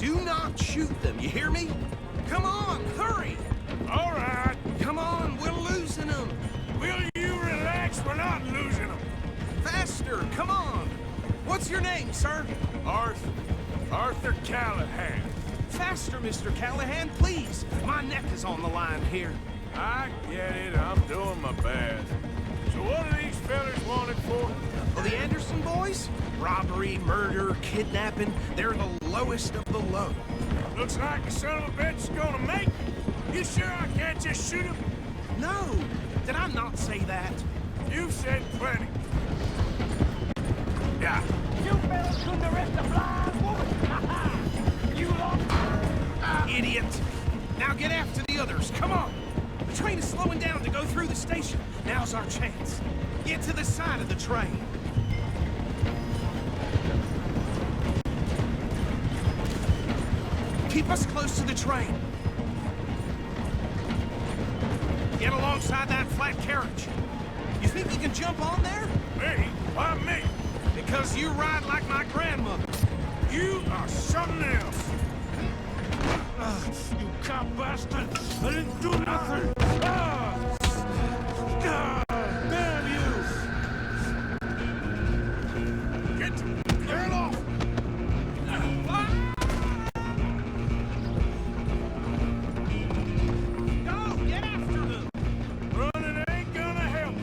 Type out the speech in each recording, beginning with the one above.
Do not shoot them, you hear me? Come on, hurry! All right. Come on, we're losing them! Will you relax? We're not losing them. Faster, come on! What's your name, sir? Arthur Callahan. Faster, Mr. Callahan, please! My neck is on the line here. I get it. I'm doing my best. So what are these fellas wanted for? Well, the Anderson boys? Robbery, murder, kidnapping, they're the lowest of the low. Looks like the son of a bitch is gonna make it. You sure I can't just shoot him? No! Did I not say that? You said plenty. Yeah. You fellas couldn't arrest a blind woman? You lost. Idiot! Now get after the others, come on! The train is slowing down to go through the station. Now's our chance. Get to the side of the train. Keep us close to the train. Get alongside that flat carriage. You think you can jump on there? Me? Why me? Because you ride like my grandmother. You are something else. You cop bastard! I didn't do nothing! God damn you! Get off! Go, get after them! Running ain't gonna help.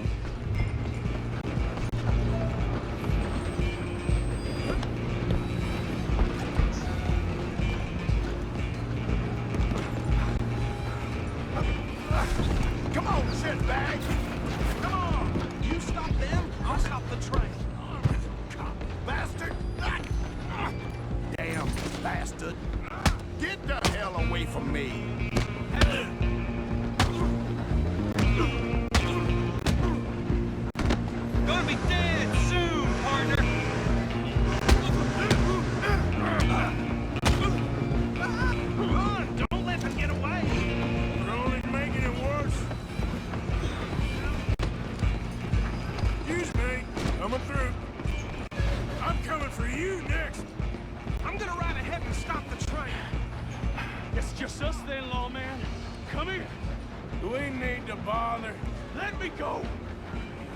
Come on, shitbag! Come on! You stop them, I'll stop the train. Cop bastard! Damn bastard. Get the hell away from me! Gonna be dead soon, partner. Run! Don't let them get away. We're only making it worse. Excuse me, coming through. I'm coming for you next. I'm gonna ride ahead and stop the train. It's just us then, lawman. Come here. Do we need to bother? Let me go.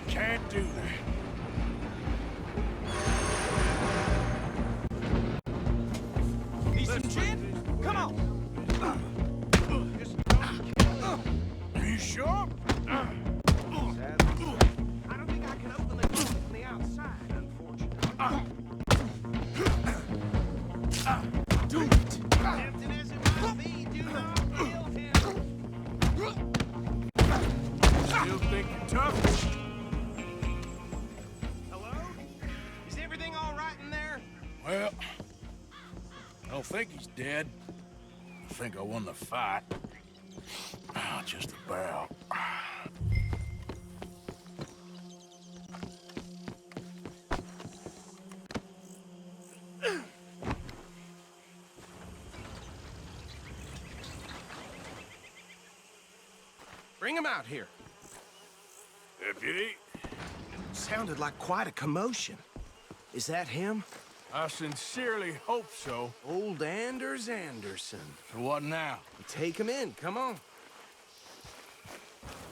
Can't do that. Need some gin? Come on. Are you sure? I don't think I can open the door from the outside, unfortunately. Do it. Tempting as it might be, do not kill him. Still think you're tough? Hello? Is everything all right in there? Well, I don't think he's dead. I think I won the fight. Just about. Bring him out here. Deputy, Sounded like quite a commotion. Is that him? I sincerely hope so. Old Anders Anderson. So what now? Take him in, come on.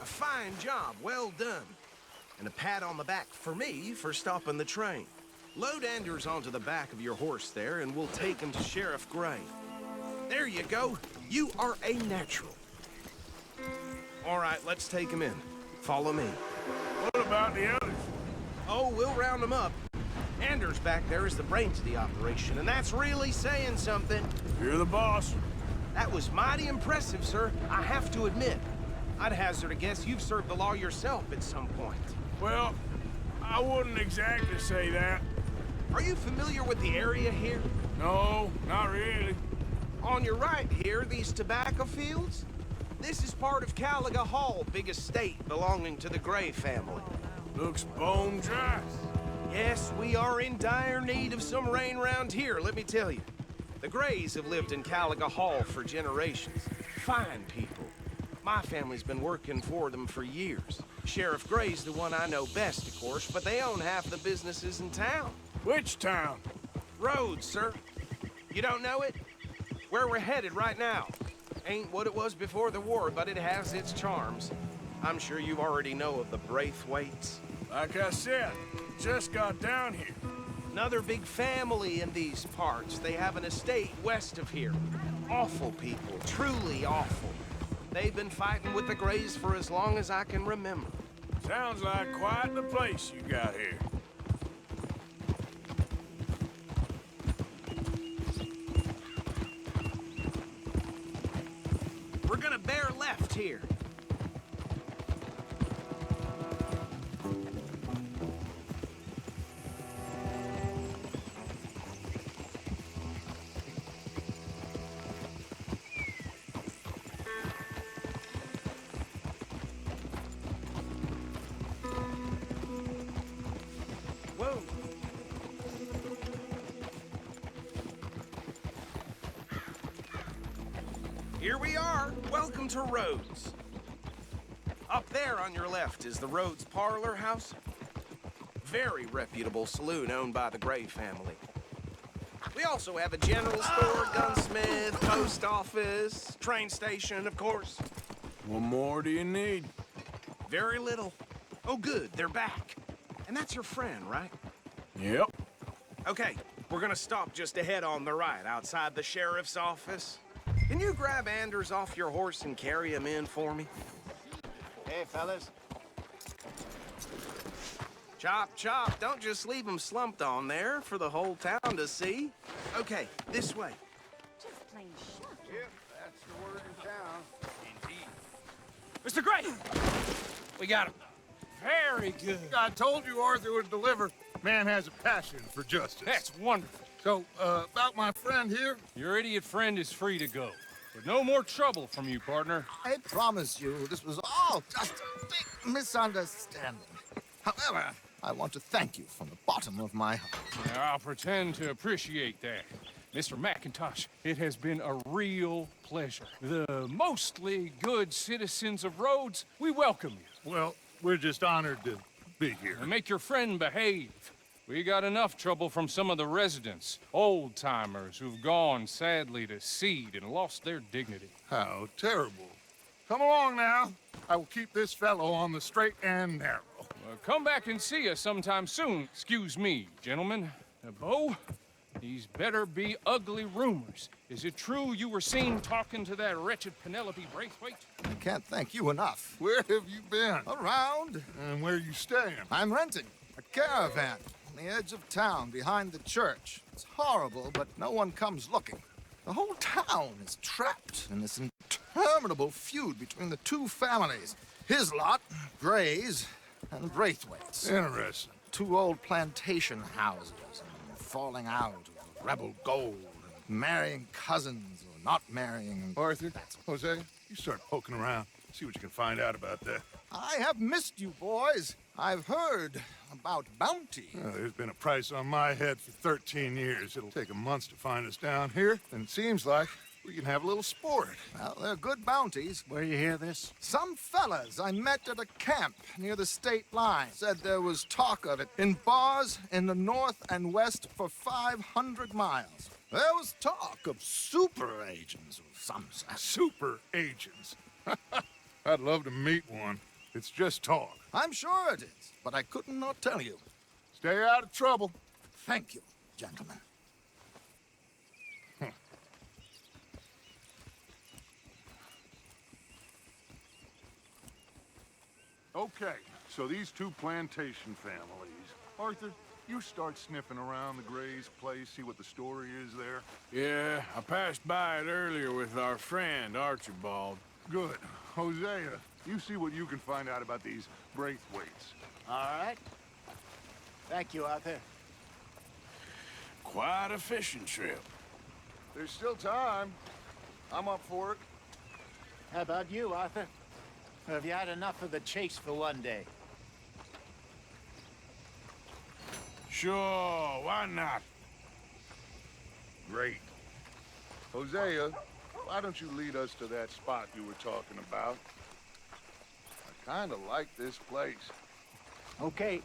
A fine job, well done. And a pat on the back for me for stopping the train. Load Anders onto the back of your horse there, and we'll take him to Sheriff Gray. There you go. You are a natural. All right, let's take him in. Follow me. What about the others? Oh, we'll round them up. Anders back there is the brains of the operation, and that's really saying something. You're the boss. That was mighty impressive, sir. I have to admit. I'd hazard a guess you've served the law yourself at some point. Well, I wouldn't exactly say that. Are you familiar with the area here? No, not really. On your right here, these tobacco fields? This is part of Caliga Hall, big estate belonging to the Gray family. Looks bone dry. Yes, we are in dire need of some rain round here, let me tell you. The Grays have lived in Caliga Hall for generations. Fine people. My family's been working for them for years. Sheriff Gray's the one I know best, of course, but they own half the businesses in town. Which town? Rhodes, sir. You don't know it? where we're headed right now. Ain't what it was before the war, but it has its charms. I'm sure you already know of the Braithwaites. Like I said, just got down here. Another big family in these parts. They have an estate west of here. Awful people, truly awful. They've been fighting with the Greys for as long as I can remember. Sounds like quite the place you got here. We're gonna bear left here. Whoa. Here we are. Welcome to Rhodes. Up there on your left is the Rhodes Parlor House. Very reputable saloon owned by the Gray family. We also have a general store, gunsmith, post office, train station, of course. What more do you need? Very little. Oh, good, they're back. And that's your friend, right? Yep. Okay, we're gonna stop just ahead on the right, outside the sheriff's office. Can you grab Anders off your horse and carry him in for me? Hey, fellas. Chop, chop, don't just leave him slumped on there for the whole town to see. Okay, this way. Just plain shocking. Yep, that's the word in town. Mr. Gray! We got him. Very good. I told you Arthur would deliver. Man has a passion for justice. That's wonderful. So, about my friend here, Your idiot friend is free to go. But no more trouble from you, partner. I promise you this was all just a big misunderstanding. However, I want to thank you from the bottom of my heart. Now, I'll pretend to appreciate that. Mr. McIntosh, it has been a real pleasure. The mostly good citizens of Rhodes, we welcome you. Well, we're just honored to be here. And make your friend behave. We got enough trouble from some of the residents, old-timers who've gone, sadly, to seed and lost their dignity. How terrible. Come along now. I will keep this fellow on the straight and narrow. Come back and see us sometime soon. Excuse me, gentlemen. Bo, these better be ugly rumors. Is it true you were seen talking to that wretched Penelope Braithwaite? I can't thank you enough. Where have you been? Around. And where are you staying? I'm renting a caravan on the edge of town behind the church. It's horrible, but no one comes looking. The whole town is trapped in this interminable feud between the two families. His lot, Gray's, and Braithwaite's. Interesting. Two old plantation houses, and falling out of rebel gold, and marrying cousins or not marrying. Arthur, Jose, you start poking around. See what you can find out about that. I have missed you, boys. I've heard about bounty. There's been a price on my head for 13 years. It'll take a month to find us down here, and it seems like we can have a little sport. Well, they're good bounties. Where you hear this? Some fellas I met at a camp near the state line said there was talk of it in bars in the north and west for 500 miles. There was talk of super agents of some sort. Super agents? I'd love to meet one. It's just talk. I'm sure it is, but I couldn't not tell you. Stay out of trouble. Thank you, gentlemen. Okay, so these two plantation families. Arthur, you start sniffing around the Gray's place, see what the story is there. Yeah, I passed by it earlier with our friend, Archibald. Good. Hosea, you see what you can find out about these Braithwaites. All right. Thank you, Arthur. Quite a fishing trip. There's still time. I'm up for it. How about you, Arthur? Or have you had enough of the chase for one day? Sure, why not? Great. Hosea, why don't you lead us to that spot you were talking about? I kind of like this place. Okay,